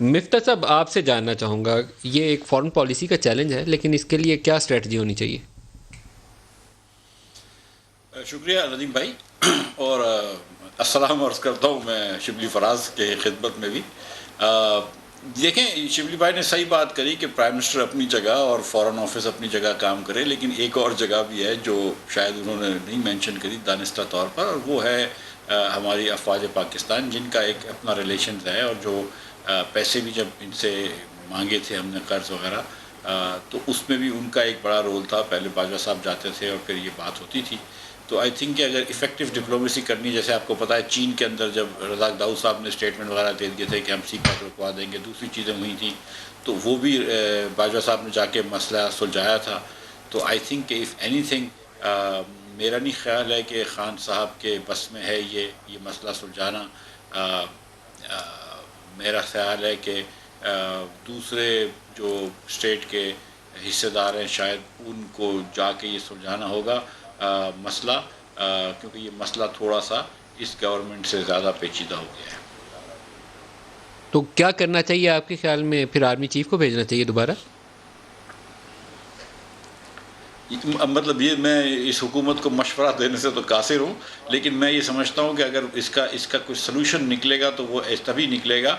مفتہ صاحب آپ سے جاننا چاہوں گا، یہ ایک فارن پالیسی کا چیلنج ہے، لیکن اس کے لیے کیا اسٹریٹجی ہونی چاہیے؟ شکریہ ندیم بھائی، اور السلام عرض کرتا ہوں میں شبلی فراز کے خدمت میں بھی۔ دیکھیں، شبلی بھائی نے صحیح بات کری کہ پرائم منسٹر اپنی جگہ اور فارن آفس اپنی جگہ کام کرے، لیکن ایک اور جگہ بھی ہے جو شاید انہوں نے نہیں مینشن کری دانستہ طور پر، اور وہ ہے ہماری افواج پاکستان، جن کا ایک اپنا ریلیشنز ہے، اور جو پیسے بھی جب ان سے مانگے تھے ہم نے قرض وغیرہ، تو اس میں بھی ان کا ایک بڑا رول تھا۔ پہلے باجوہ صاحب جاتے تھے اور پھر یہ بات ہوتی تھی۔ تو آئی تھنک کہ اگر افیکٹو ڈپلومیسی کرنی، جیسے آپ کو پتہ ہے چین کے اندر جب رزاق داؤد صاحب نے اسٹیٹمنٹ وغیرہ دے دیے تھے کہ ہم سی پیک رکوا دیں گے، دوسری چیزیں ہوئی تھیں، تو وہ بھی باجوہ صاحب نے جا کے مسئلہ سلجھایا تھا۔ تو آئی تھنک کہ اف اینی تھنگ، میرا نہیں خیال ہے کہ خان صاحب کے بس میں ہے یہ مسئلہ سلجھانا۔ میرا خیال ہے کہ دوسرے جو اسٹیٹ کے حصے دار ہیں شاید ان کو جا کے یہ سلجھانا ہوگا مسئلہ، کیونکہ یہ مسئلہ تھوڑا سا اس گورنمنٹ سے زیادہ پیچیدہ ہو گیا ہے۔ تو کیا کرنا چاہیے آپ کے خیال میں؟ پھر آرمی چیف کو بھیجنا چاہیے دوبارہ؟ مطلب یہ میں اس حکومت کو مشورہ دینے سے تو قاصر ہوں، لیکن میں یہ سمجھتا ہوں کہ اگر اس کا کوئی سلوشن نکلے گا تو وہ تبھی نکلے گا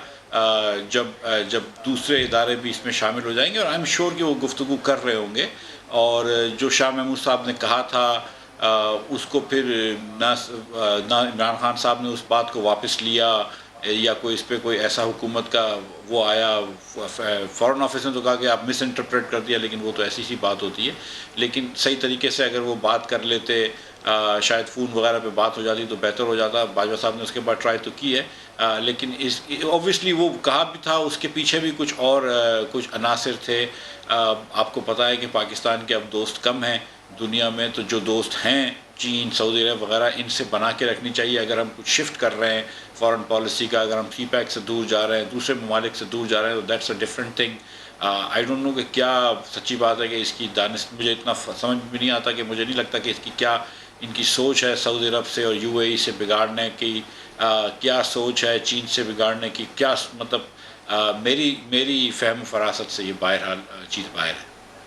جب دوسرے ادارے بھی اس میں شامل ہو جائیں گے، اور آئی ایم شیور کہ وہ گفتگو کر رہے ہوں گے، اور جو شاہ محمود صاحب نے کہا تھا اس کو پھر نہ عمران خان صاحب نے اس بات کو واپس لیا، یا کوئی اس پہ کوئی ایسا حکومت کا وہ آیا۔ فارن آفس نے تو کہا کہ آپ مس انٹرپریٹ کر دیا، لیکن وہ تو ایسی سی بات ہوتی ہے، لیکن صحیح طریقے سے اگر وہ بات کر لیتے، شاید فون وغیرہ پہ بات ہو جاتی تو بہتر ہو جاتا۔ باجوہ صاحب نے اس کے بعد ٹرائی تو کی ہے، لیکن اوبویسلی وہ کہا بھی تھا، اس کے پیچھے بھی کچھ عناصر تھے۔ آپ کو پتہ ہے کہ پاکستان کے اب دوست کم ہیں دنیا میں، تو جو دوست ہیں چین، سعودی عرب وغیرہ، ان سے بنا کے رکھنی چاہیے۔ اگر ہم کچھ شفٹ کر رہے ہیں فارن پالیسی کا، اگر ہم سی پیک سے دور جا رہے ہیں، دوسرے ممالک سے دور جا رہے ہیں، تو that's a different thing. I don't know کہ کیا سچی بات ہے کہ اس کی دانش مجھے اتنا سمجھ بھی نہیں آتا، کہ مجھے نہیں لگتا کہ اس کی کیا ان کی سوچ ہے سعودی عرب سے اور یو اے ای سے بگاڑنے کی، کیا سوچ ہے چین سے بگاڑنے کی، کیا مطلب میری فہم و فراست سے یہ بہرحال چیز باہر ہے۔